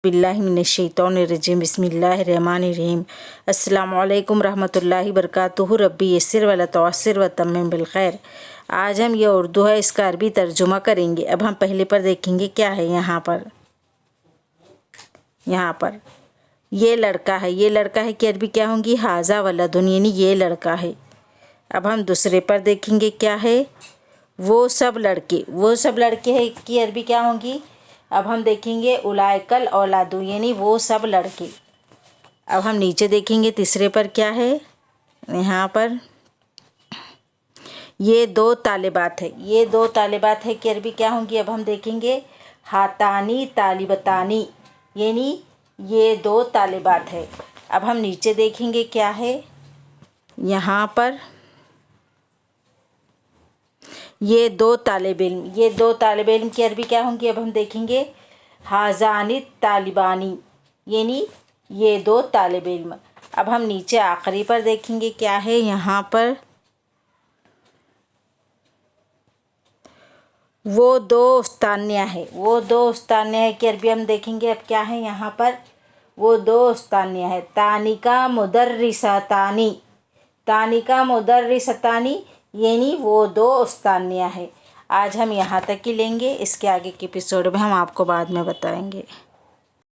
बिल्लाहिमिनश्शैतानिर्रजीम बिस्मिल्लाहिर्रहमानिर्रहीम अस्सलामुअलैकुम रहमतुल्लाहि बरकातुहू रब्बी यस्सिर वला तुअस्सिर व तम्मिम बिल खैर। आज हम ये उर्दू है, इसका अरबी तर्जुमा करेंगे। अब हम पहले पर देखेंगे क्या है। यहाँ पर ये लड़का है, ये लड़का है कि अरबी क्या होंगी, हाजा वलदुन, यानी ये लड़का है। अब हम दूसरे पर देखेंगे क्या है, वो सब लड़के, वो सब लड़के हैं कि अरबी क्या होंगी। अब हम देखेंगे उलाइकल औलादू, यानी वो सब लड़के। अब हम नीचे देखेंगे तीसरे पर क्या है। यहाँ पर ये दो तालिबात है, ये दो तालिबात है कि अरबी क्या होंगी। अब हम देखेंगे हातानी तालिबतानी, यानी ये दो तालिबात है। अब हम नीचे देखेंगे क्या है। यहाँ पर ये दो तालिब इल्म, ये दो तालिब इल्म की अरबी क्या होंगी। अब हम देखेंगे हाजानी तालिबानी, यानी ये दो तालिब इल्म। अब हम नीचे आखिरी पर देखेंगे क्या है। यहाँ पर वो दो उस्तानिया है, वो दो उस्तानिया है कि अरबी हम देखेंगे। अब क्या है यहाँ पर, वो दो उस्तानिया है। तानिका मुदर्रिसतानी, तानिका मुदर्रिसतानी, यानी वो दो उस्तानिया है। आज हम यहाँ तक ही लेंगे, इसके आगे के एपिसोड में हम आपको बाद में बताएंगे।